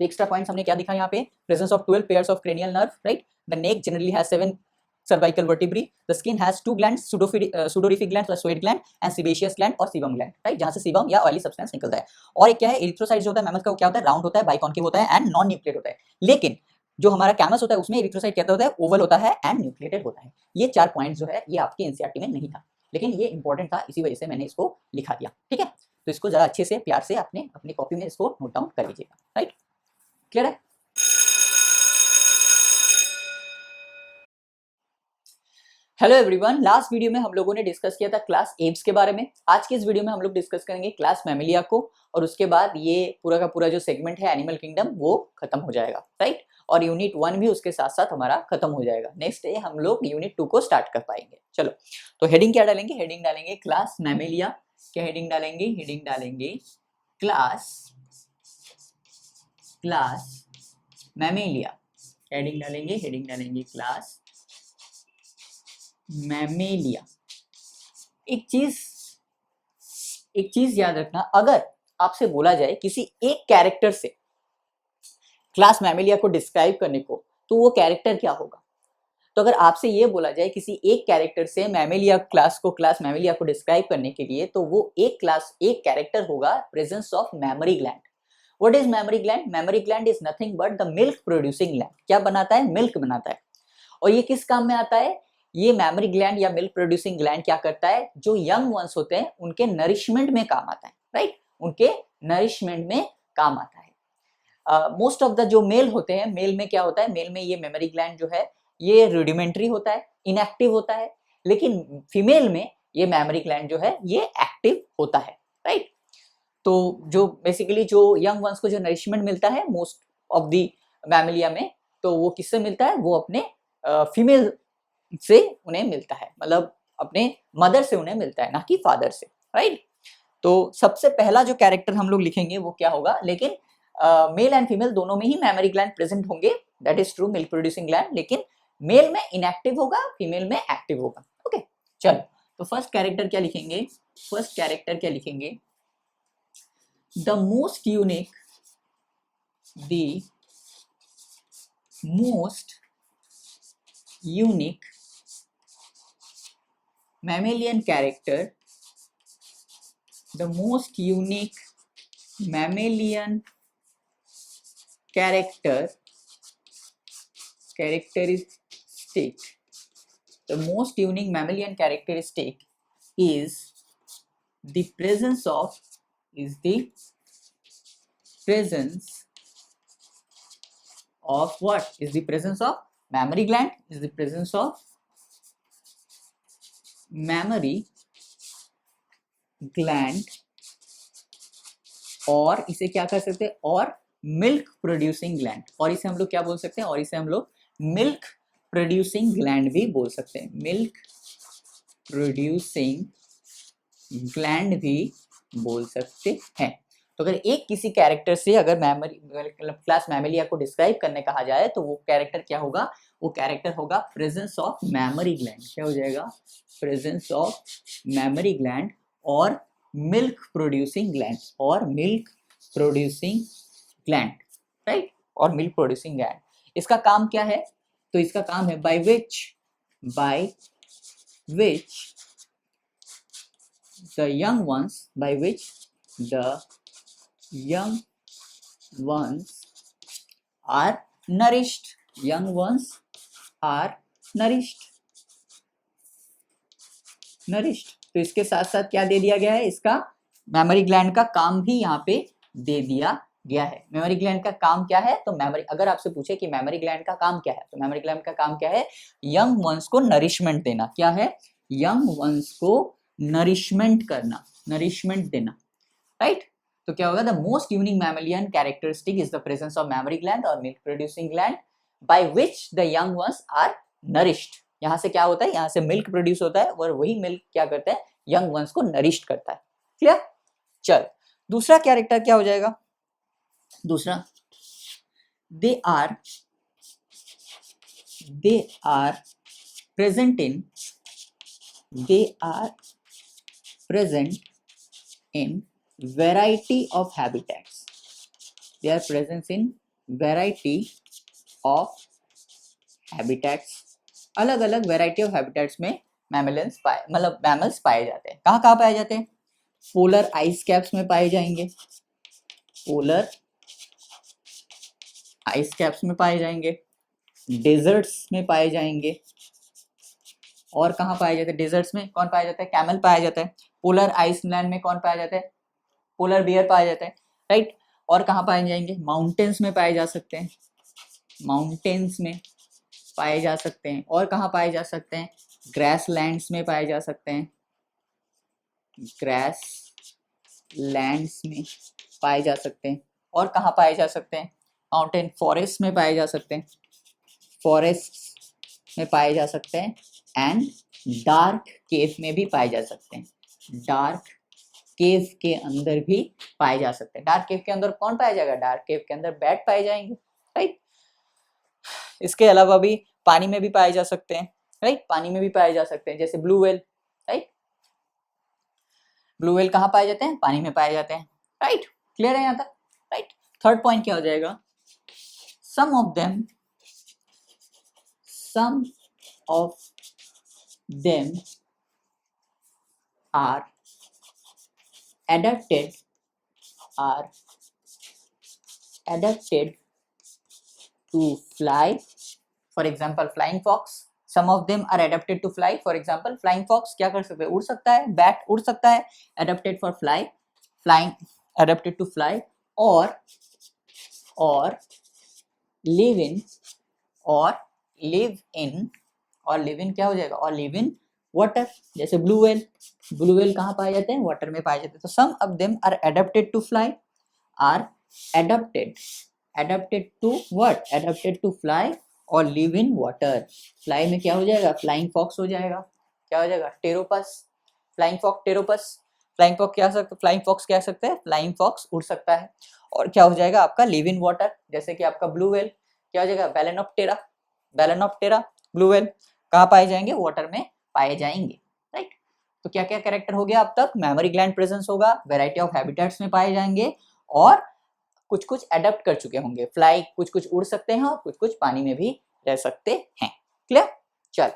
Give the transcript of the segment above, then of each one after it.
तो extra points हमने क्या दिखा यहाँ पे, presence of 12 pairs of cranial nerve, right, the neck generally has 7 cervical vertebrae, the skin has 2 glands, sudorific gland or suet gland and sebaceous gland और sebum gland, right, जहां से sebum या oily substance निकलता है। और एक क्या है, एरिथ्रोसाइट जो होता है मैमथ का, वो क्या होता है, राउंड होता है, बाइकॉन्केव होता है एंड नॉन न्यूक्लिएट होता है। लेकिन जो हमारा कैमस होता है उसमें एरिथ्रोसाइट क्या होता है, ओवल होता है एंड न्यूक्लिएटेड होता है। ये 4 पॉइंट जो है ये आपके एनसीईआरटी में नहीं था, लेकिन ये इंपॉर्टेंट था, इसी वजह से मैंने इसको लिखा दिया, ठीक है। तो इसको जरा अच्छे से प्यार से आपने अपनी कॉपी में इसको नोट डाउन कर लीजिएगा, राइट, क्लियर है। हेलो एवरीवन, लास्ट वीडियो में हम लोगों ने डिस्कस किया था क्लास एप्स के बारे में। आज के इस वीडियो में हम लोग डिस्कस करेंगे क्लास मैमिलिया को, और उसके बाद ये पूरा का पूरा जो सेगमेंट है एनिमल किंगडम वो खत्म हो जाएगा, राइट, और यूनिट 1 भी उसके साथ साथ हमारा खत्म हो जाएगा। नेक्स्ट डे हम लोग यूनिट 2 को स्टार्ट कर पाएंगे। चलो, तो हेडिंग क्या डालेंगे, हेडिंग डालेंगे क्लास मैमिलिया। क्या हेडिंग डालेंगे, हेडिंग डालेंगे क्लास मैमिलिया। हेडिंग डालेंगे, हेडिंग डालेंगे क्लास मैमेलिया। एक चीज याद रखना, अगर आपसे बोला जाए किसी एक कैरेक्टर से क्लास मैमेलिया को डिस्क्राइब करने को, तो वो कैरेक्टर क्या होगा। तो अगर आपसे ये बोला जाए किसी एक कैरेक्टर से मैमेलिया क्लास मैमेलिया को डिस्क्राइब करने के लिए, तो वो एक कैरेक्टर होगा presence of mammary gland. What is memory gland? Memory gland is nothing but the milk producing gland. क्या बनाता है? मिल्क बनाता है। और ये किस काम में आता है? ये मेमोरी ग्लैंड या मिल्क प्रोड्यूसिंग ग्लैंड क्या करता है, जो यंग वंस होते हैं उनके नरिशमेंट में काम आता है, राइट, उनके नरिशमेंट में काम आता है। मोस्ट ऑफ द जो मेल होते हैं, मेल में क्या होता है, मेल में ये मेमोरी ग्लैंड जो है ये रूडिमेंट्री होता है, इनएक्टिव होता है, लेकिन फीमेल में ये मेमोरी ग्लैंड जो है ये एक्टिव होता है, राइट। तो जो बेसिकली जो यंग वंस को जो नरिशमेंट मिलता है मोस्ट ऑफ द मैमिलिया में, तो वो किससे मिलता है, वो अपने फीमेल से उन्हें मिलता है, मतलब अपने मदर से उन्हें मिलता है, ना कि फादर से, राइट। तो सबसे पहला जो कैरेक्टर हम लोग लिखेंगे वो क्या होगा, लेकिन मेल एंड फीमेल दोनों में ही मेमोरी ग्लैंड प्रेजेंट होंगे, that is true, milk producing gland, लेकिन मेल में इनएक्टिव होगा, फीमेल में एक्टिव होगा। ओके, चलो, तो फर्स्ट कैरेक्टर क्या लिखेंगे, the most unique mammalian character, the most unique mammalian characteristic, the most unique mammalian characteristic is the presence of what? Is the presence of mammary gland, is the presence of memory gland, और इसे क्या कर सकते हैं, और milk producing gland, और इसे हम लोग क्या बोल सकते हैं, और इसे हम लोग मिल्क प्रोड्यूसिंग ग्लैंड भी बोल सकते हैं, मिल्क प्रोड्यूसिंग ग्लैंड भी बोल सकते हैं। तो अगर एक किसी कैरेक्टर से अगर क्लास मैमिलिया को डिस्क्राइब करने कहा जाए, तो वो कैरेक्टर क्या होगा, वो कैरेक्टर होगा प्रेजेंस ऑफ मेमोरी ग्लैंड। क्या हो जाएगा, प्रेजेंस ऑफ मेमोरी ग्लैंड और मिल्क प्रोड्यूसिंग ग्लैंड, राइट, और मिल्क प्रोड्यूसिंग ग्लैंड। इसका काम क्या है, तो इसका काम है bye which the young ones are nourished, तो इसके साथ साथ क्या दे दिया गया है, इसका मेमोरी ग्लैंड का काम भी यहाँ पे दे दिया गया है। मेमोरी ग्लैंड का काम क्या है, तो अगर आपसे पूछे कि मेमोरी ग्लैंड का काम क्या है, तो मेमोरी ग्लैंड का काम क्या है, यंग वंस को नरिशमेंट देना। क्या है, यंग वंस को नरिशमेंट देना, राइट। तो क्या होगा, the most unique mammalian characteristic is the presence of mammary gland और milk producing gland by which the young ones are nourished. यहाँ से क्या होता है, यहाँ से मिल्क प्रोड्यूस होता है, और वही मिल्क क्या करता है, यंग वंस को नरिश्ड करता है। क्लियर। चल, दूसरा कैरेक्टर क्या हो जाएगा, दूसरा, they are present in variety of habitats, they are present in variety of habitats, अलग अलग वैरायटी ऑफ हैबिटेट्स में मैमल्स पाए मतलब मैमल्स पाए जाते हैं। कहाँ कहाँ पाए जाते हैं? पोलर आइस कैप्स में पाए जाएंगे, पोलर आइस कैप्स में पाए जाएंगे, डेजर्ट्स में पाए जाएंगे। और कहाँ पाए जाते हैं? डेजर्ट्स में कौन पाया जाता है? कैमल पाया जाता है। पोलर आइसलैंड में कौन पाया जाता है? पोलर बियर पाया जाता है, राइट। और कहाँ पाए जाएंगे? माउंटेन्स में पाए जा सकते हैं, माउंटेन्स में पाए जा सकते हैं। और कहाँ पाए जा सकते हैं? ग्रास लैंड्स में पाए जा सकते हैं, ग्रास लैंड्स में पाए जा सकते हैं। और कहाँ पाए जा सकते हैं? माउंटेन फॉरेस्ट में पाए जा सकते हैं, फॉरेस्ट में पाए जा सकते हैं। एंड डार्क केव में भी पाए जा सकते हैं, डार्क केव के अंदर भी पाए जा सकते हैं। डार्क केव के अंदर कौन पाया जाएगा? डार्क केव के अंदर बैट पाए जाएंगे, राइट। इसके अलावा भी पानी में भी पाए जा सकते हैं, राइट। पानी में भी पाए जा सकते हैं, जैसे blue whale, right. Blue whale कहाँ पाए जाते हैं? पानी में पाए जाते हैं, राइट। क्लियर है यहाँ तक, राइट। थर्ड पॉइंट क्या हो जाएगा? Some of them are adapted are adapted to fly. For example, flying fox. Some of them are adapted to fly. For example, flying fox क्या कर सकते हैं? उड़ सकता है, bat उड़ सकता है, adapted for fly, flying, adapted to fly, और live in और live in और live in क्या हो जाएगा? और live in water, जैसे blue whale, blue whale कहाँ पाए जाते हैं? वाटर में पाए जाते हैं। तो some of them are adapted to fly, are adapted to what? Adapted to fly और live in water। fly में क्या हो जाएगा? flying fox हो जाएगा। क्या हो जाएगा? Pteropus, flying fox Pteropus. flying fox क्या सकते? flying fox क्या सकते हैं? flying fox उड़ सकता है। और क्या हो जाएगा आपका? live in water, जैसे कि आपका blue whale क्या हो जाएगा? बैलेनोप्टेरा, बैलेनोप्टेरा ब्लू व्हेल कहाँ पाए जाएंगे? वाटर में पाए जाएंगे, राइट। तो क्या क्या कैरेक्टर हो गया अब तक? मेमोरी ग्लैंड प्रेजेंस होगा, वैरायटी ऑफ हैबिटेट्स में पाए जाएंगे, और कुछ कुछ अडेप्ट कर चुके होंगे। फ्लाई कुछ कुछ उड़ सकते हैं और कुछ कुछ पानी में भी रह सकते हैं। क्लियर? चल,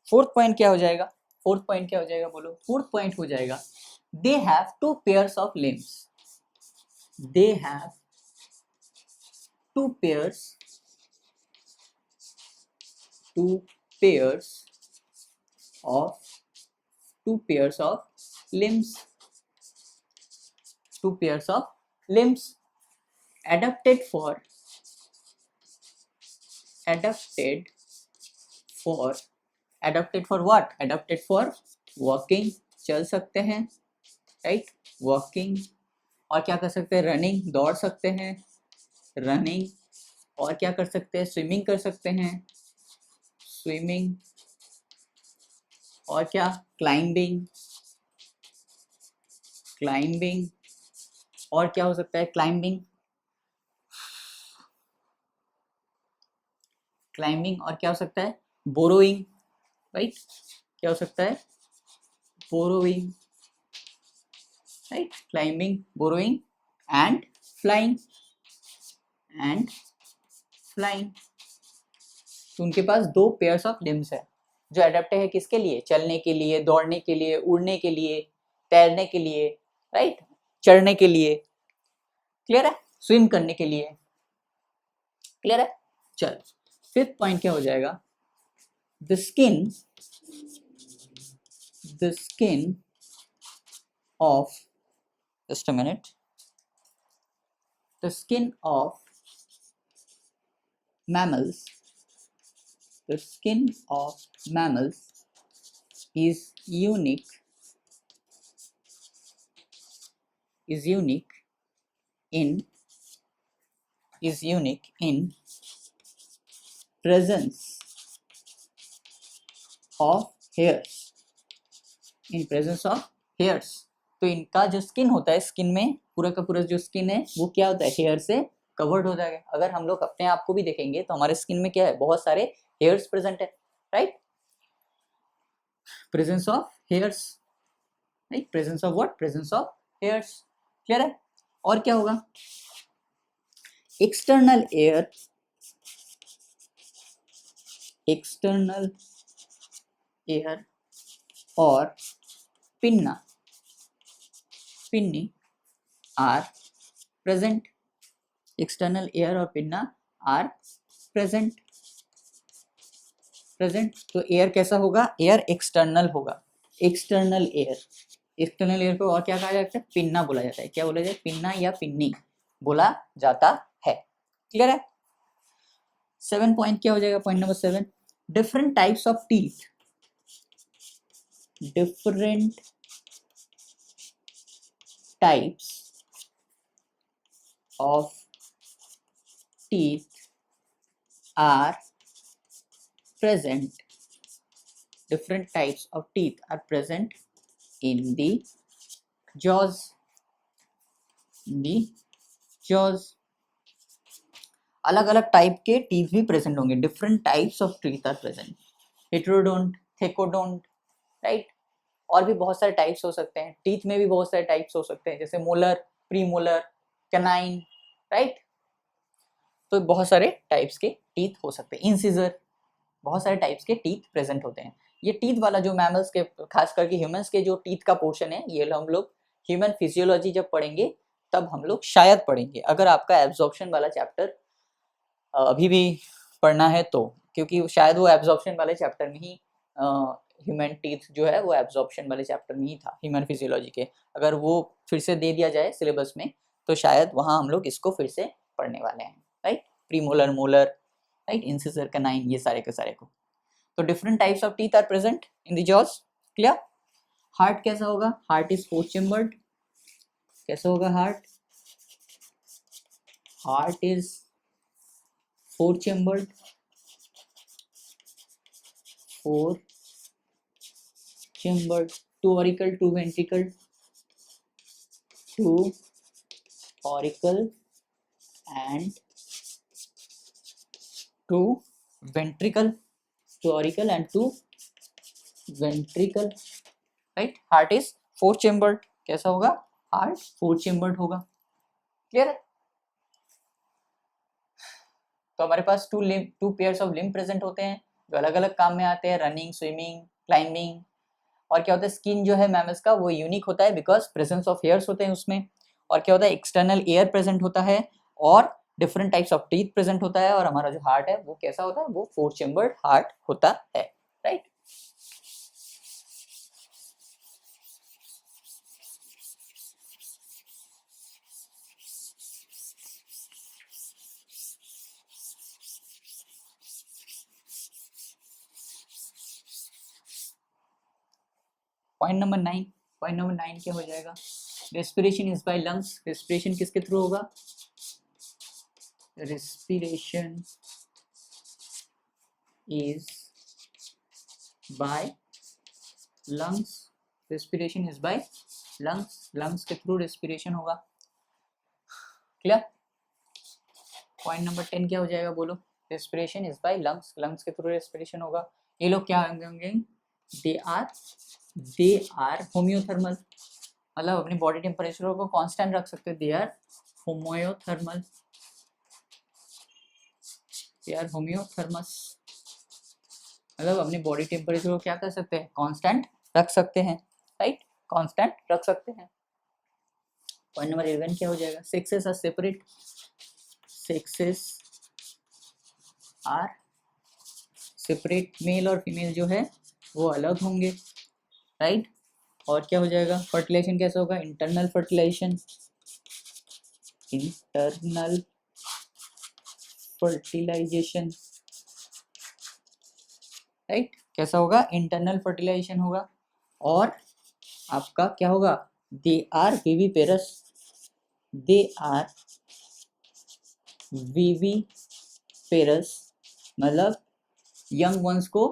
फोर्थ पॉइंट क्या हो जाएगा? फोर्थ पॉइंट क्या हो जाएगा? बोलो। फोर्थ पॉइंट हो जाएगा, they have two pairs of limbs, they have two pairs, two pairs of two pairs of limbs, two pairs of limbs, adapted for adapted adapted for what? Adapted for walking, चल सकते हैं, right, walking। और क्या कर सकते हैं? Running, दौड़ सकते हैं, रनिंग। और क्या कर सकते हैं? स्विमिंग कर सकते हैं, स्विमिंग। और क्या? Climbing, climbing. और क्या हो सकता है? Climbing, climbing. और क्या हो सकता है? Borrowing, right. क्या हो सकता है? Borrowing, right. Climbing, borrowing and flying, and flying. तो उनके पास दो पेयर्स ऑफ लिम्स है जो अडेप्टेड है किसके लिए? चलने के लिए, दौड़ने के लिए, उड़ने के लिए, तैरने के लिए, राइट, चढ़ने के लिए। क्लियर है? स्विम करने के लिए। क्लियर है? चल, फिफ्थ पॉइंट क्या हो जाएगा? The skin of, just a minute, the skin of mammals, the skin of mammals is unique, in presence of hairs, in presence of hairs. तो इनका जो स्किन होता है, स्किन में पूरा का पूरा जो स्किन है वो क्या होता है, हेयर से कवर्ड हो जाएगा। अगर हम लोग अपने आप को भी देखेंगे तो हमारे स्किन में क्या है, बहुत सारे हेयर्स प्रेजेंट है, right. Presence of hairs, right, presence of what, presence of hairs. Clear है। और क्या होगा, एक्सटर्नल एयर, एक्सटर्नल एयर और pinna, pinnae are present, external ear और पिन्ना आर प्रेजेंट, प्रेजेंट। तो एयर कैसा होगा, एयर एक्सटर्नल होगा, एक्सटर्नल एयर, एक्सटर्नल एयर को और क्या कहा जाता है, पिन्ना बोला जाता है। क्या बोला जाए, पिन्ना या पिन्नी बोला जाता है। क्लियर है। 7 पॉइंट क्या हो जाएगा, point number 7, different types of teeth, different types of teeth are present, different types of teeth are present in the jaws, in the jaws। अलग अलग टाइप के टीथ भी प्रेजेंट होंगे, different types of teeth are present, heterodont, thecodont, right. और भी बहुत सारे types हो सकते हैं, टीथ में भी बहुत सारे टाइप्स हो सकते हैं, जैसे मोलर, प्रीमोलर, कैनाइन, राइट। तो बहुत सारे टाइप्स के टीथ हो सकते हैं, इंसिजर, बहुत सारे टाइप्स के टीथ प्रेजेंट होते हैं। ये टीथ वाला जो मैमल्स के, खास करके ह्यूमंस के जो टीथ का पोर्शन है, ये हम लोग ह्यूमन फिजियोलॉजी जब पढ़ेंगे तब हम लोग शायद पढ़ेंगे, अगर आपका एब्जॉर्प्शन वाला चैप्टर अभी भी पढ़ना है तो, क्योंकि शायद वो एब्जॉर्प्शन वाले चैप्टर में ही ह्यूमन टीथ जो है वो एब्जॉर्प्शन वाले चैप्टर में ही था ह्यूमन फिजियोलॉजी के। अगर वो फिर से दे दिया जाए सिलेबस में तो शायद वहाँ हम लोग इसको फिर से पढ़ने वाले हैं, right. Premolar, molar, right, incisor, canine, ये सारे के सारे को। तो different types of teeth are present in the jaws. Clear. Heart कैसा होगा, हार्ट इज 4 चेम्बर्ड, कैसा होगा heart, heart is 4 chambered, 4 chambered, 2 auricle, 2 ventricle, 2 auricle and 2 ventricle, 2 auricle and 2 ventricle, right। heart is 4 chambered, कैसा होगा, heart 4 chambered होगा। Clear है। तो हमारे पास 2 pairs of limb प्रेजेंट होते हैं जो अलग अलग काम में आते हैं, रनिंग, स्विमिंग, क्लाइंबिंग। और क्या होता है, स्किन जो है मैमल्स का वो यूनिक होता है बिकॉज प्रेजेंस ऑफ हेयर्स होते हैं उसमें। और क्या होता है, एक्सटर्नल एयर प्रेजेंट होता है और different types of teeth present होता है। और हमारा जो हार्ट है वो कैसा होता है, वो 4 चेम्बर्ड हार्ट होता है, right. Point number 9, point number 9 क्या हो जाएगा, respiration is by lungs. Respiration किसके थ्रू होगा, respiration is by lungs, respiration is by lungs, lungs के थ्रू respiration होगा। क्लियर। पॉइंट नंबर 10 क्या हो जाएगा, बोलो, respiration is by lungs, lungs के थ्रू respiration होगा। ये लोग क्या होंगे, they are homeothermal, मतलब अपनी बॉडी टेम्परेचर को कांस्टेंट रख सकते हैं, they are homeothermal, they are homeothermos, मतलब अपनी बॉडी टेम्परेचर को क्या कर सकते हैं, कांस्टेंट रख सकते हैं, राइट, कांस्टेंट रख सकते हैं। पॉइंट नंबर 11 क्या हो जाएगा, sexes are separate, sexes are separate, male और फीमेल जो है वो अलग होंगे, राइट। और क्या हो जाएगा, फर्टिलाइजेशन कैसा होगा, internal fertilisation, internal fertilisation, right, कैसा होगा, इंटरनल फर्टिलाइजेशन होगा। और आपका क्या होगा, they are viviparous, they are viviparous, मतलब यंग वंस को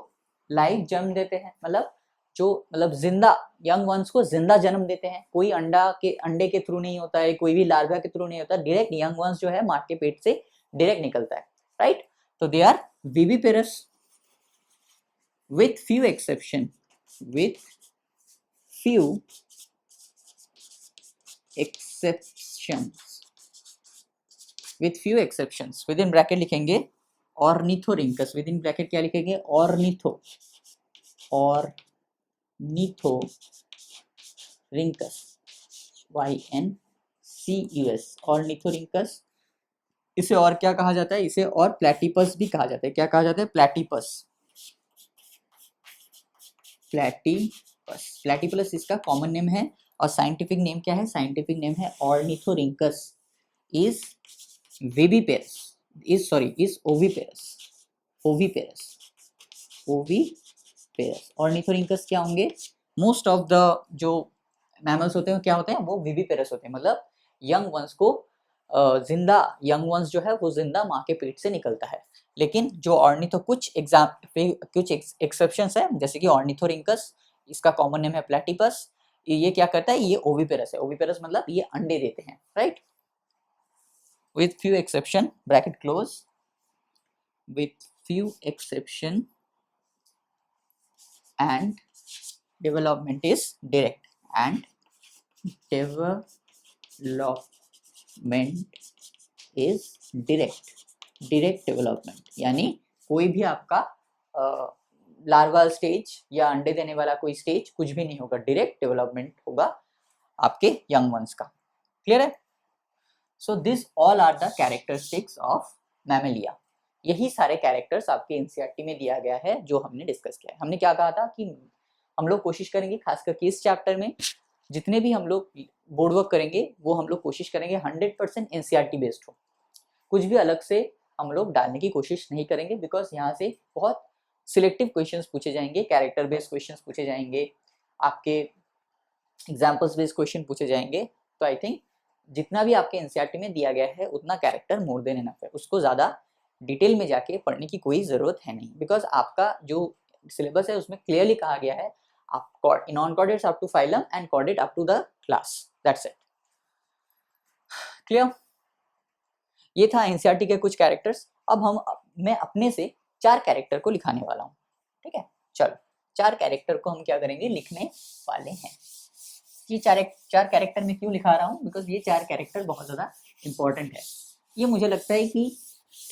लाइव जन्म देते हैं, मतलब जो मतलब जिंदा यंग वंस को जिंदा जन्म देते हैं। कोई अंडे के थ्रू नहीं होता है, कोई भी लार्वा के थ्रू नहीं होता, डायरेक्ट यंग वंस जो है माँ के पेट से डायरेक्ट निकलता है, राइट। तो they are viviparous with few exception, with few exceptions, with few exceptions, within bracket लिखेंगे ornithorhynchus, within bracket क्या लिखेंगे ornithorhynchus, YNCUS, ornithorhynchus। इसे और क्या कहा जाता है, इसे और प्लेटिपस भी कहा जाता है। क्या कहा जाता है, प्लेटिपस, प्लेटिपस इसका कॉमन नेम है। और साइंटिफिक नेम क्या है, साइंटिफिक नेम है ornithorhynchus is viviparous, is oviparous. Ornithorhynchus क्या होंगे, मोस्ट ऑफ द जो मैमल्स होते हैं क्या होते हैं, वो विविपेरस होते हैं, मतलब यंग वंस को जिंदा यंग वंस जो है वो जिंदा माँ के पेट से निकलता है। लेकिन जो ऑर्निथो कुछ एक्सेप्शंस है, जैसे कि ऑर्निथोरिंकस, इसका कॉमन नेम है प्लेटिपस, ये क्या करता है, ये ओविपेरस है। ओविपेरस मतलब ये अंडे देते हैं, right. With few exception, bracket close, with few exception and development is direct, and development is direct development, यानी कोई भी आपका लार्वा स्टेज या अंडे देने वाला कोई स्टेज कुछ भी नहीं होगा, डायरेक्ट डेवलपमेंट होगा आपके यंग वंस का। क्लियर है। So this all are the characteristics of mammalia. यही सारे कैरेक्टर्स आपके एनसीईआरटी में दिया गया है जो हमने डिस्कस किया है। हमने क्या कहा था कि हम लोग कोशिश करेंगे, खासकर इस चैप्टर में जितने भी हम लोग बोर्ड वर्क करेंगे वो हम लोग कोशिश करेंगे 100% एनसीईआरटी बेस्ड हो, कुछ भी अलग से हम लोग डालने की कोशिश नहीं करेंगे, बिकॉज यहाँ से बहुत सिलेक्टिव क्वेश्चंस पूछे जाएंगे, कैरेक्टर बेस्ड क्वेश्चंस पूछे जाएंगे, आपके एग्जाम्पल्स बेस्ड क्वेश्चन पूछे जाएंगे। तो आई थिंक जितना भी आपके एनसीईआरटी में दिया गया है उतना कैरेक्टर मोर देन इनफ है, उसको ज़्यादा डिटेल में जाके पढ़ने की कोई ज़रूरत है नहीं, बिकॉज आपका जो सिलेबस है उसमें क्लियरली कहा गया है आप non chordates up to phylum and chordate up to the class, that's it. Clear. ये था एनसीईआरटी के कुछ कैरेक्टर्स। अब मैं अपने से 4 कैरेक्टर को लिखाने वाला हूँ, ठीक है। चलो 4 कैरेक्टर को हम क्या करेंगे, लिखने वाले हैं। ये चार कैरेक्टर में क्यों लिखा रहा हूँ, बिकॉज ये 4 कैरेक्टर बहुत ज़्यादा इंपॉर्टेंट है। ये मुझे लगता है कि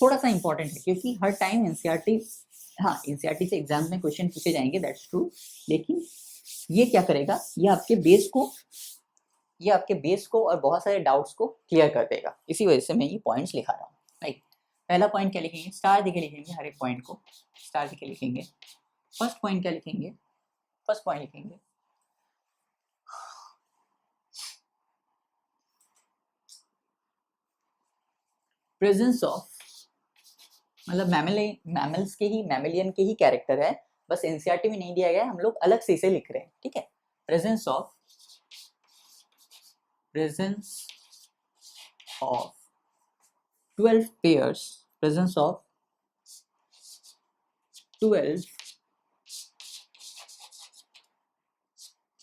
थोड़ा सा इंपॉर्टेंट है, क्योंकि हर टाइम एनसीईआरटी, हाँ एनसीईआरटी से एग्जाम में क्वेश्चन पूछे जाएंगे, दैट्स ट्रू, लेकिन ये क्या करेगा, ये आपके बेस को और बहुत सारे डाउट्स को क्लियर कर देगा। इसी वजह से मैं ये पॉइंट्स लिखा रहा हूँ, राइट। पहला पॉइंट क्या लिखेंगे, स्टार देके लिखेंगे, हर एक पॉइंट को स्टार देके लिखेंगे। फर्स्ट पॉइंट क्या लिखेंगे, फर्स्ट पॉइंट लिखेंगे प्रेजेंस ऑफ, मतलब मैमल्स के ही, मैमेलियन के ही कैरेक्टर है, बस एनसीईआरटी में नहीं दिया गया है, हम लोग अलग से इसे लिख रहे हैं, ठीक है। Presence of 12 pairs, presence of 12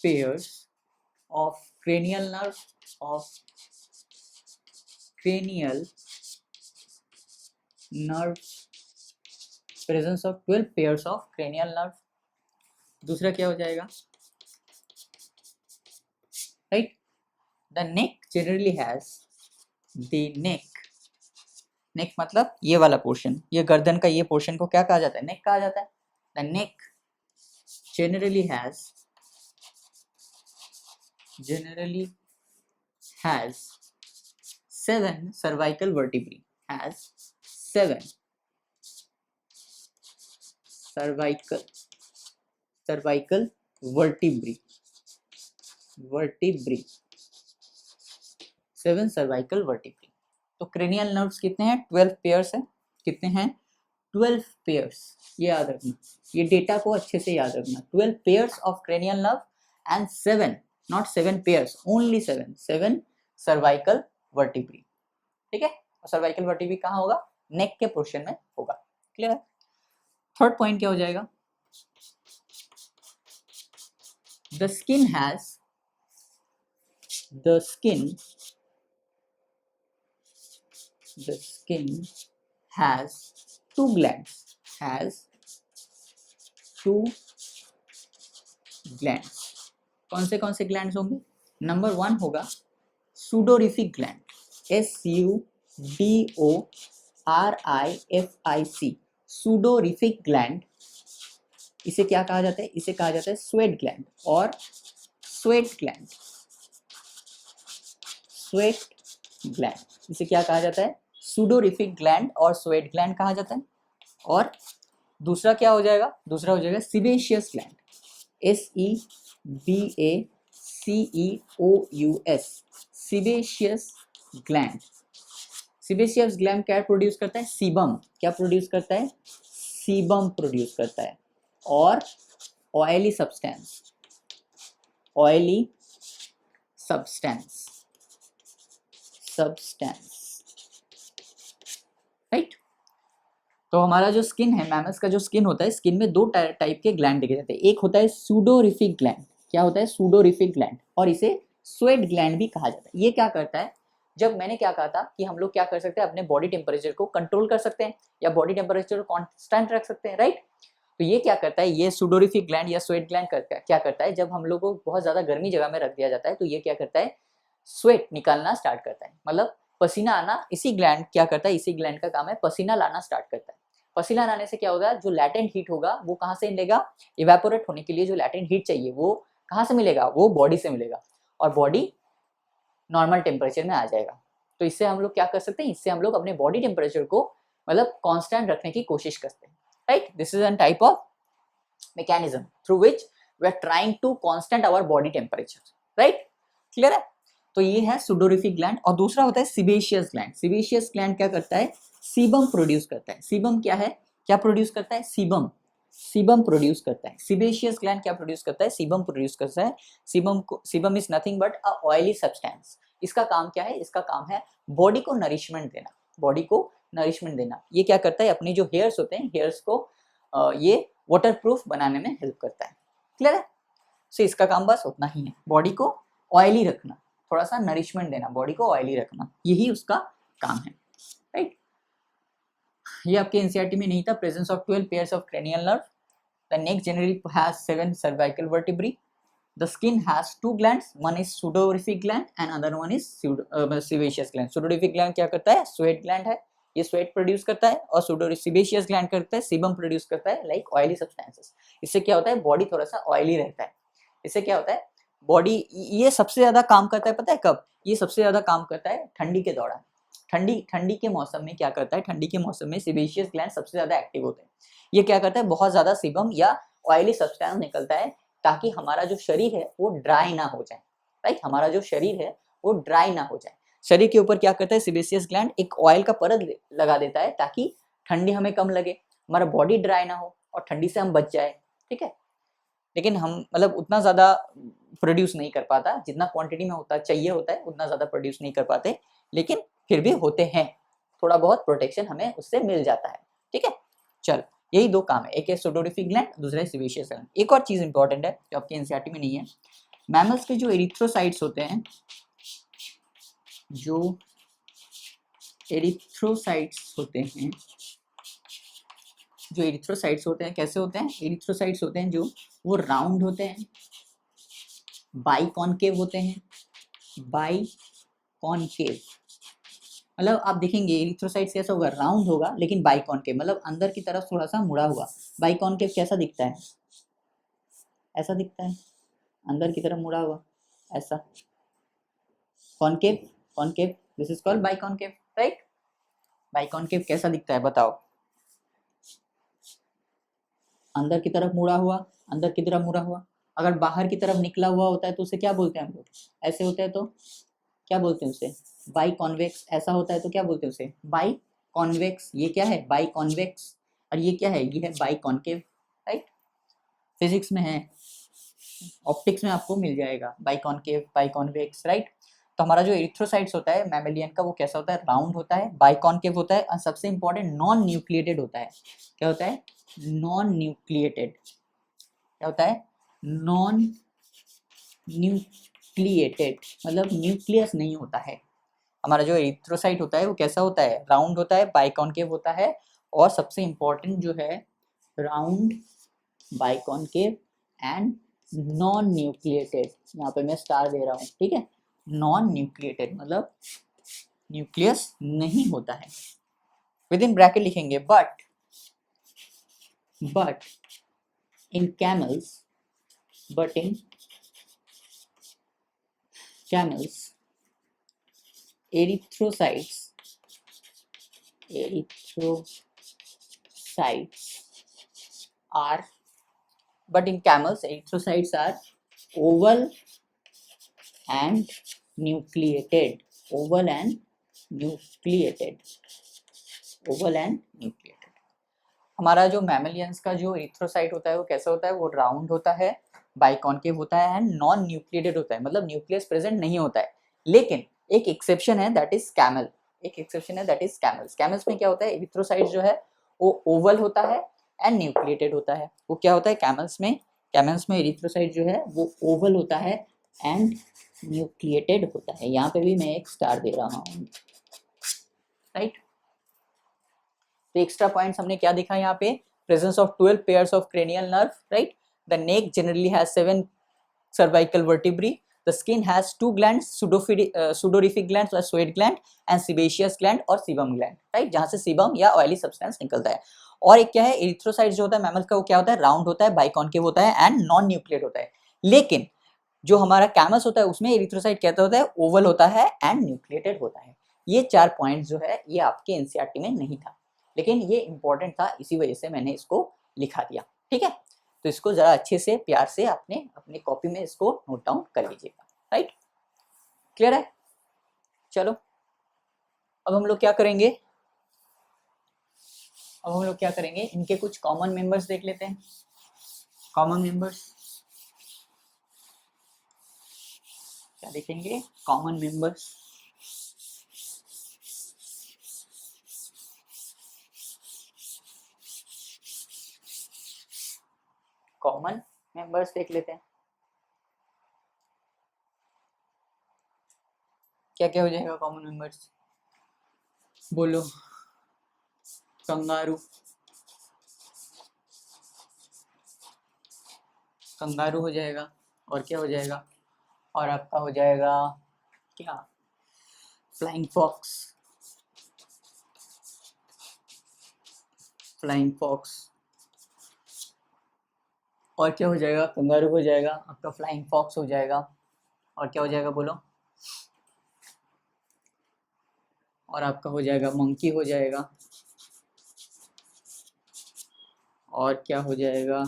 pairs of cranial nerve, presence of 12 pairs of cranial nerve। दूसरा क्या हो जाएगा, right. The neck generally has, the neck मतलब ये वाला पोर्शन, ये गर्दन का ये पोर्शन को क्या कहा जाता है, नेक कहा जाता है। The neck generally has 7 cervical vertebrae, has 7 cervical vertebrae, 7 cervical vertebrae। तो क्रेनियल नर्व्स कितने हैं, 12 पेयर्स है। कितने हैं, 12 पेयर्स। ये याद रखना, ये डेटा को अच्छे से याद रखना। 12 pairs of cranial nerve and 7, not 7 pairs, only 7 cervical vertebrae, ठीक है। और सर्वाइकल वर्टिब्री कहाँ होगा, नेक के पोर्शन में होगा। क्लियर है। थर्ड पॉइंट क्या हो जाएगा, The skin has two glands. कौन से ग्लैंड्स होंगे? नंबर 1 होगा सुडोरिफिक ग्लैंड, SUDORIFIC, सुडोरिफिक ग्लैंड। इसे क्या कहा जाता है? इसे कहा जाता है स्वेट ग्लैंड और स्वेट ग्लैंड। इसे क्या कहा जाता है? सुडोरिफिक ग्लैंड और स्वेट ग्लैंड कहा जाता है। और दूसरा क्या हो जाएगा? दूसरा हो जाएगा sebaceous gland, SEBACEOUS, sebaceous gland. Sebaceous gland क्या प्रोड्यूस करता है? सीबम। क्या प्रोड्यूस करता है? सीबम प्रोड्यूस करता है। और ऑयली सब्सटेंस, राइट। तो हमारा जो स्किन है, मैमल्स का जो स्किन होता है, स्किन में 2 टाइप के ग्लैंड देखे जाते हैं। एक होता है सूडोरिफिक ग्लैंड। क्या होता है? सूडोरिफिक ग्लैंड। और इसे स्वेट ग्लैंड भी कहा जाता है। ये क्या करता है? जब मैंने क्या कहा था कि हम लोग क्या कर सकते हैं, अपने बॉडी टेम्परेचर को कंट्रोल कर सकते हैं या बॉडी टेम्परेचर को कांस्टेंट रख सकते हैं, राइट। तो ये क्या करता है? ये सूडोरिफिक ग्लैंड या स्वेट ग्लैंड क्या करता है? जब हम लोग को बहुत ज़्यादा गर्मी जगह में रख दिया जाता है तो ये क्या करता है? स्वेट निकालना स्टार्ट करता है, मतलब पसीना आना। इसी ग्लैंड क्या करता है? इसी ग्लैंड का काम है पसीना लाना स्टार्ट करता है। पसीना लाने से क्या होगा? जो लैटेंट हीट होगा वो कहाँ से मिलेगा? इवेपोरेट होने के लिए जो लैटेंट हीट चाहिए वो कहाँ से मिलेगा? वो बॉडी से मिलेगा और बॉडी नॉर्मल टेम्परेचर में आ जाएगा। तो इससे हम लोग क्या कर सकते हैं? इससे हम लोग अपने बॉडी टेम्परेचर को मतलब कांस्टेंट रखने की कोशिश करते हैं, right. This is an type of mechanism through which we are trying to constant our body temperature, right? Clear है? तो ये है सुडोरिफिक ग्लैंड। और दूसरा होता है सीबेशियस ग्लैंड। सीबेशियस ग्लैंड क्या करता है? सीबम प्रोड्यूस करता है। सीबम क्या है? क्या प्रोड्यूस करता है? सीबम प्रोड्यूस करता है। सीबेशियस ग्लैंड क्या प्रोड्यूस करता है? सीबम प्रोड्यूस करता है। Sebum is nothing but a oily substance. इसका काम क्या है? इसका काम है बॉडी को नरिशमेंट देना। ये क्या करता है? अपनी जो हेयर्स होते हैं, हेयर्स को ये वाटरप्रूफ बनाने में हेल्प करता है। क्लियर है? सो इसका काम बस उतना ही है, बॉडी को ऑयली रखना, थोड़ा सा नरिशमेंट देना, बॉडी को ऑयली रखना, यही उसका काम है, राइट। ये आपके एनसीईआरटी में नहीं था। Presence of 12 pairs of cranial nerve. The neck generally has 7 cervical vertebrae. The skin has 2 glands. One is sudorific gland and another one is sebaceous gland. Sudorific gland क्या करता है? स्वेट ग्लैंड है, ये sweat produce करता है। और sebaceous gland करता है सीबम प्रोड्यूस करता है, लाइक ऑयली सब्सटेंसेस। इससे क्या होता है? बॉडी थोड़ा सा ऑयली रहता है। इससे क्या होता है? बॉडी ये सबसे ज्यादा काम करता है, पता है कब? ये सबसे ज्यादा काम करता है ठंडी के दौरान। ठंडी के मौसम में क्या करता है? ठंडी के मौसम में सीबेशियस ग्लैंड सबसे ज्यादा एक्टिव होते हैं। ये क्या करता है? बहुत ज्यादा सीबम या ऑयली सब्सटेंस निकलता है ताकि हमारा जो शरीर है वो ड्राई ना हो जाए, राइट। हमारा जो शरीर है वो ड्राई ना हो जाए। शरीर के ऊपर क्या करता है? सीबेशियस ग्लैंड एक ऑयल का परत लगा देता है ताकि ठंडी हमें कम लगे, हमारा बॉडी ड्राई ना हो और ठंडी से हम बच जाए, ठीक है। लेकिन हम मतलब उतना ज़्यादा प्रोड्यूस नहीं कर पाता, जितना क्वांटिटी में चाहिए होता है उतना ज़्यादा प्रोड्यूस नहीं कर पाते, लेकिन फिर भी होते हैं। थोड़ा बहुत प्रोटेक्शन हमें उससे मिल जाता है, ठीक है। चल, यही 2 काम है, एक है सुडोरिफिक ग्लैंड, दूसरा है सीबेशियस ग्लैंड। एक और चीज़ इंपॉर्टेंट है जो आपके एनसीईआरटी में नहीं है। मैमल्स के जो एरिथ्रोसाइट्स होते हैं, कैसे होते हैं? एरिथ्रोसाइट्स होते हैं जो वो राउंड होते हैं, बाइकॉन्केव होते हैं। बाइकॉन्केव मतलब आप देखेंगे एरिथ्रोसाइट्स कैसा होगा? राउंड होगा लेकिन बाइकॉन्केव, मतलब अंदर की तरफ थोड़ा सा मुड़ा हुआ। बाइकॉन्केव कैसा दिखता है? ऐसा दिखता है, अंदर की तरफ मुड़ा हुआ, ऐसा। Concave, this is called biconcave, right. Biconcave कैसा दिखता है बताओ? अंदर की तरफ मुड़ा हुआ। अगर बाहर की तरफ निकला हुआ होता है तो उसे क्या बोलते हैं हम लोग? ऐसे होता है तो क्या बोलते हैं उसे? बाइकॉन्वेक्स। ऐसा होता है तो क्या बोलते हैं उसे? बाइकॉन्वेक्स। ये क्या है? बाइकॉन्वेक्स। और ये क्या है? ये है बाइकॉन्केव, राइट। फिजिक्स में है, ऑप्टिक्स में आपको मिल जाएगा बाइकॉन्केव, बाइकॉन्वेक्स, राइट। तो हमारा जो एरिथ्रोसाइट्स होता है मैमेलियन का, वो कैसा होता है? राउंड होता है, बाइकॉन्केव होता है और सबसे इंपॉर्टेंट नॉन न्यूक्लिएटेड होता है। क्या होता है? नॉन न्यूक्लिएटेड, क्या होता है, नॉन न्यूक्लिएटेड, मतलब न्यूक्लियस नहीं होता है। हमारा जो एरिथ्रोसाइट होता है वो कैसा होता है, राउंड होता है, बाइकॉन्केव होता है, और सबसे इंपॉर्टेंट जो है राउंड, बाइकॉन्केव एंड नॉन न्यूक्लिएटेड। यहाँ पे मैं स्टार दे रहा हूँ, ठीक है, नॉन न्यूक्लिएटेड मतलब न्यूक्लियस नहीं होता है। विद इन ब्रैकेट लिखेंगे but in camels, but in camels erythrocytes are, but in camels erythrocytes are oval and nucleated, oval and nucleated, oval and nucleated। हमारा जो मैमलियंस का जो एरिथ्रोसाइट होता है वो कैसा होता है, वो राउंड होता है, बाइकॉन्केव होता है एंड नॉन न्यूक्लिएटेड होता है, मतलब न्यूक्लियस प्रेजेंट नहीं होता है। लेकिन एक एक्सेप्शन है, दैट इज कैमल, एक एक्सेप्शन है, दैट इज कैमल्स। कैमल्स में क्या होता है, एरिथ्रोसाइट जो है वो ओवल होता है एंड न्यूक्लिएटेड होता है। वो क्या होता है कैमल्स में एरिथ्रोसाइट जो है वो ओवल होता है एंड न्यूक्लिएटेड होता है। यहाँ पे भी मैं एक स्टार दे रहा हूँ, राइट। तो एक्स्ट्रा पॉइंट्स हमने क्या देखा यहाँ पे, presence of 12 pairs of cranial nerve, right. The neck generally has 7 cervical vertebrae. The skin has 2 glands, sudorific glands or sweat gland and sebaceous gland और sebum gland, right, जहाँ से sebum या oily substance निकलता है। और एक क्या है, एरिथ्रोसाइट जो होता है मैमल्स का, वो क्या होता है, राउंड होता है, बाइकॉन्केव होता है एंड नॉन न्यूक्लिएट होता है। लेकिन जो हमारा कैमल्स होता है उसमें एरिथ्रोसाइट कहता होता है ओवल होता है एंड न्यूक्लिएटेड होता है। ये 4 पॉइंट्स जो है ये आपके एनसीईआरटी में नहीं था, लेकिन ये इंपॉर्टेंट था, इसी वजह से मैंने इसको लिखा दिया, ठीक है। तो इसको जरा अच्छे से प्यार से आपने अपनी कॉपी में इसको नोट डाउन कर लीजिएगा, राइट। क्लियर है, चलो अब हम लोग क्या करेंगे, इनके कुछ कॉमन मेंबर्स देख लेते हैं। कॉमन मेंबर्स क्या देखेंगे, कॉमन मेंबर्स, कॉमन मेंबर्स देख लेते हैं। क्या क्या हो जाएगा कॉमन मेंबर्स, बोलो। कंगारू, कंगारू हो जाएगा, और क्या हो जाएगा, और आपका हो जाएगा क्या, फ्लाइंग फॉक्स, फ्लाइंग फॉक्स। और क्या हो जाएगा, कंगारू हो जाएगा, आपका फ्लाइंग फॉक्स हो जाएगा, और क्या हो जाएगा बोलो, और आपका हो जाएगा मंकी हो जाएगा, और क्या हो जाएगा,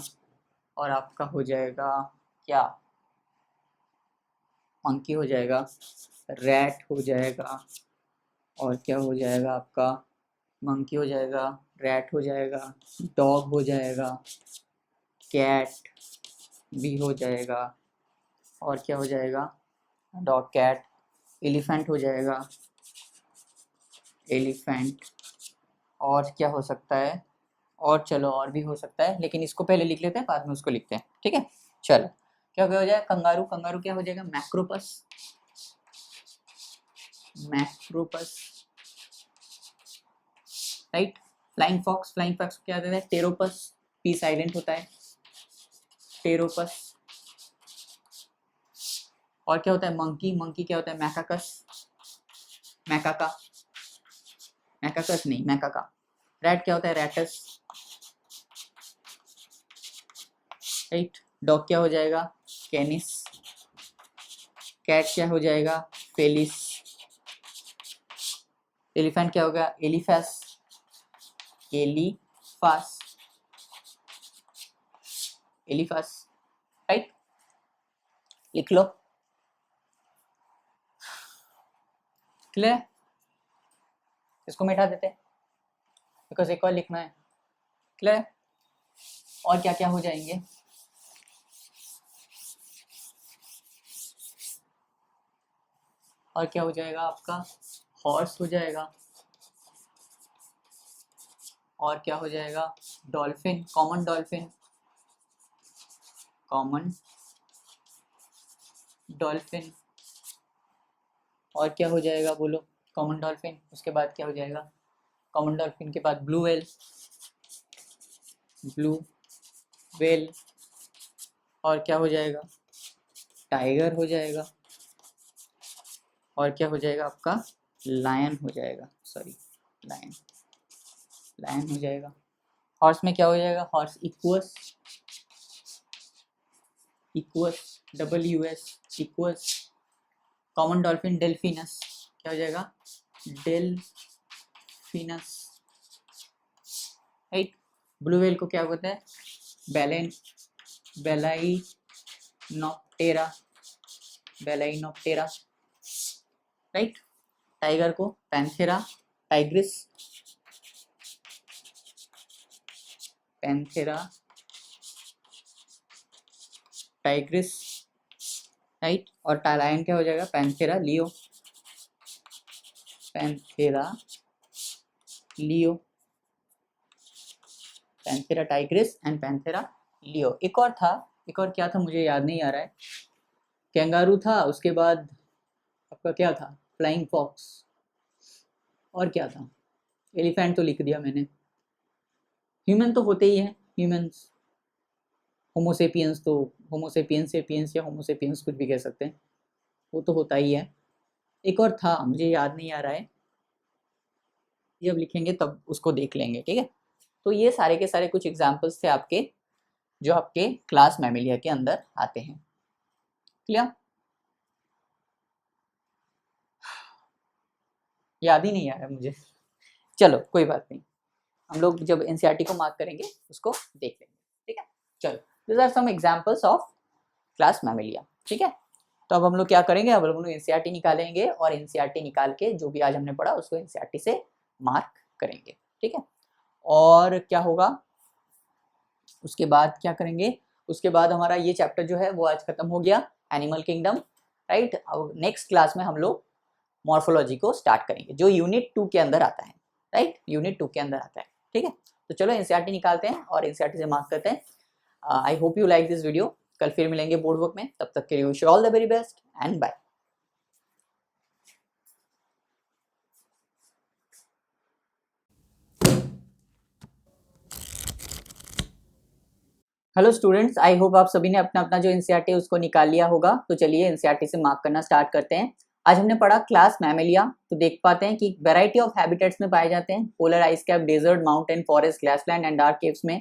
और आपका हो जाएगा क्या, मंकी हो जाएगा, रैट हो जाएगा, और क्या हो जाएगा आपका, मंकी हो जाएगा, रैट हो जाएगा, डॉग हो जाएगा, कैट भी हो जाएगा, और क्या हो जाएगा, डॉग कैट, एलिफेंट हो जाएगा, एलिफेंट, और क्या हो सकता है, और चलो और भी हो सकता है, लेकिन इसको पहले लिख लेते हैं, बाद में उसको लिखते हैं, ठीक है। चलो क्या हो जाएगा, कंगारू, कंगारू क्या हो जाएगा, macropus, macropus, right. Flying fox, flying fox क्या होता है, टेरोपस, पी साइलेंट होता है, टेरोपस। और क्या होता है, मंकी, मंकी क्या होता है, मैकाकस, मैकाका, मैकाकस नहीं, मैकाका। रैट क्या होता है, रैटस, राइट। डॉग क्या हो जाएगा, कैनिस, कैट क्या हो जाएगा, फेलिस, एलिफेंट क्या होगा, एलिफेस, एलिफास, एलिफास, राइट। लिख लो, क्लियर। इसको मिटा देते हैं बिकॉज एक और लिखना है, क्लियर। और क्या क्या हो जाएंगे, और क्या हो जाएगा आपका, हॉर्स हो जाएगा, और क्या हो जाएगा, dolphin, common dolphin, common dolphin, और क्या हो जाएगा बोलो, कॉमन डॉल्फिन, उसके बाद क्या हो जाएगा, कॉमन डॉल्फिन के बाद ब्लू व्हेल, ब्लू व्हेल, और क्या हो जाएगा, टाइगर हो जाएगा, और क्या हो जाएगा आपका, लायन हो जाएगा, सॉरी लायन, लायन हो जाएगा। हॉर्स में क्या हो जाएगा, horse equals, equals WS equals, common dolphin Delphinus, क्या हो जाएगा, डेल्फिनस, राइट। ब्लू व्हेल को क्या बोलते हैं, बैलेन, बेलाइनोप्टेरा, बेलाइनोप्टेरा, राइट। टाइगर को Panthera Tigris, Panthera Tigris, right. और लायन क्या हो जाएगा, Panthera leo, Panthera leo, Panthera Tigris and Panthera leo. एक और था, एक और क्या था मुझे याद नहीं आ रहा है, कैंगारू था, उसके बाद आपका क्या था, फ्लाइंग फॉक्स, और क्या था, एलिफेंट तो लिख दिया मैंने। ह्यूमन तो होते ही हैं, ह्यूमंस, होमोसेपियंस, तो होमोसेपियंस सेपियंस या होमोसेपियंस कुछ भी कह सकते हैं, वो तो होता ही है। एक और था मुझे याद नहीं आ रहा है, जब लिखेंगे तब उसको देख लेंगे, ठीक है। तो ये सारे के सारे कुछ एग्जाम्पल्स थे आपके, जो आपके क्लास मैमिलिया के अंदर आते हैं। क्लियर, याद ही नहीं आ रहा मुझे, चलो कोई बात नहीं, हम लोग जब एनसीईआरटी को मार्क करेंगे उसको देख लेंगे, ठीक है। चलो, this are some examples of class mammalia, ठीक है। तो अब हम लोग क्या करेंगे, अब हम लोग एनसीईआरटी निकालेंगे, और एनसीईआरटी निकाल के जो भी आज हमने पढ़ा उसको एनसीईआरटी से मार्क करेंगे, ठीक है। और क्या होगा उसके बाद, क्या करेंगे उसके बाद, हमारा ये चैप्टर जो है वो आज खत्म हो गया, एनिमल किंगडम, राइट। अब नेक्स्ट क्लास में हम लोग मॉर्फोलॉजी को स्टार्ट करेंगे, जो यूनिट 2 के अंदर आता है, राइट, यूनिट 2 के अंदर आता है, ठीक है। तो चलो एनसीईआरटी निकालते हैं और एनसीईआरटी से मार्क करते हैं। I hope you like this video, कल फिर मिलेंगे बोर्ड वर्क में, तब तक के लिए wish you all the very best and bye. Hello students, I hope आप सभी ने अपना अपना जो एनसीईआरटी है उसको निकाल लिया होगा। तो चलिए एनसीईआरटी से मार्क करना स्टार्ट करते हैं। आज हमने पढ़ा क्लास मैमेलिया, तो देख पाते हैं कि वैरायटी ऑफ हैबिटेट्स में पाए जाते हैं, polar ice cap, desert, mountain, forest, grassland and dark caves में।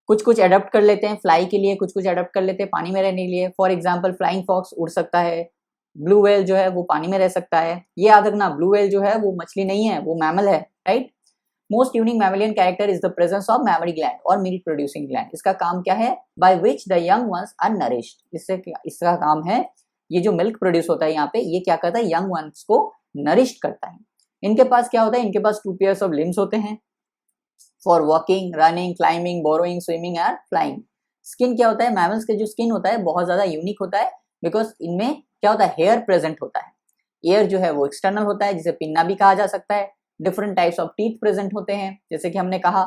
कुछ कुछ अडॉप्ट कर लेते हैं फ्लाई के लिए, कुछ कुछ अडॉप्ट कर लेते हैं पानी में रहने के लिए। फॉर एग्जाम्पल फ्लाइंग फॉक्स उड़ सकता है, ब्लू व्हेल जो है वो पानी में रह सकता है। ये याद रखना, ब्लू व्हेल जो है वो मछली नहीं है, वो मैमल है, right. Most unique mammalian character is the presence of mammary gland और मिल्क प्रोड्यूसिंग ग्लैंड। इसका काम क्या है, by which the young ones are nourished. इसका काम है, ये जो मिल्क प्रोड्यूस होता है यहाँ पे, ये क्या करता है, यंग वंस को नरिश्ड करता है। इनके पास क्या होता है, इनके पास 2 पेयर्स ऑफ लिम्स होते हैं for walking, running, climbing, borrowing, swimming and flying. Skin क्या होता है, मैमल्स के जो स्किन होता है बहुत ज्यादा यूनिक होता है, बिकॉज इनमें क्या होता है, हेयर प्रेजेंट होता है। एयर जो है वो एक्सटर्नल होता है, जिसे पिन्ना भी कहा जा सकता है। Different types of teeth present होते हैं, जैसे कि हमने कहा।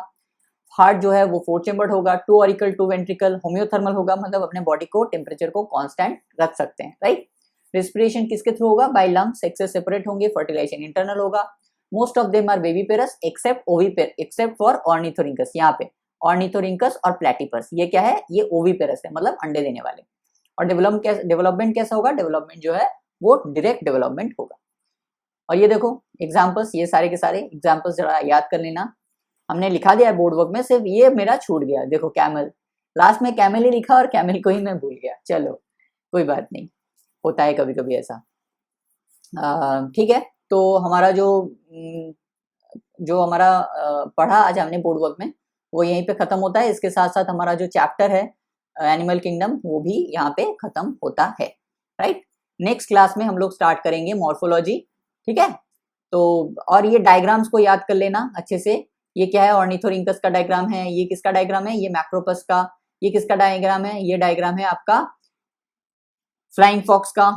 हार्ट जो है वो 4 चेम्बर्ड होगा, 2 ऑरिकल 2 वेंट्रिकल, होम्योथर्मल होगा, मतलब अपने बॉडी को टेम्परेचर को कांस्टेंट रख सकते हैं, राइट। रेस्पिरेशन किसके थ्रू होगा, बाय लंग्स, सेक्सेस सेपरेट होंगे, फर्टिलाइजेशन इंटरनल होगा। Most of them are viviparous except oviparous, except for Ornithorhynchus. यहाँ पे ऑर्निथोरिंकस और प्लेटिपस, ये क्या है, ये ओवीपेरस है, मतलब अंडे देने वाले। और डेवलपमेंट कैसा होगा, डेवलपमेंट जो है वो डायरेक्ट डेवलपमेंट होगा। और ये देखो एग्जाम्पल्स, ये सारे के सारे एग्जाम्पल्स जरा याद कर लेना, हमने लिखा दिया है बोर्ड वर्क में, सिर्फ ये मेरा छूट गया। देखो कैमल, लास्ट में कैमल ही लिखा और कैमल को ही मैं भूल गया। चलो कोई बात नहीं, होता है कभी कभी ऐसा, ठीक है। तो हमारा जो हमारा पढ़ा आज हमने बोर्ड वर्क में, वो यहीं पे खत्म होता है। इसके साथ साथ हमारा जो चैप्टर है एनिमल किंगडम, वो भी यहाँ पे खत्म होता है, राइट। नेक्स्ट क्लास में हम लोग स्टार्ट करेंगे मॉर्फोलॉजी, ठीक है। तो और ये डायग्राम्स को याद कर लेना अच्छे से। ये क्या है, ऑर्निथोरिंकस का डायग्राम है, ये किसका डायग्राम है, ये मैक्रोपस का। ये किसका डायग्राम है, ये डायग्राम है आपका फ्लाइंग फॉक्स का,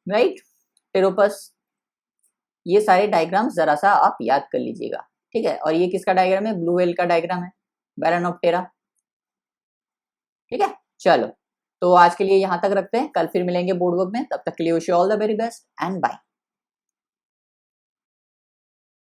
राइट, टेरोपस। ये सारे डायग्राम्स जरा सा आप याद कर लीजिएगा, ठीक है। और ये किसका डायग्राम है, ब्लू व्हेल का डायग्राम है, बैरनोप्टेरा, ठीक है। चलो, तो आज के लिए यहाँ तक रखते हैं, कल फिर मिलेंगे बोर्ड वर्क में, तब तक के लिए wish you all the very best and bye.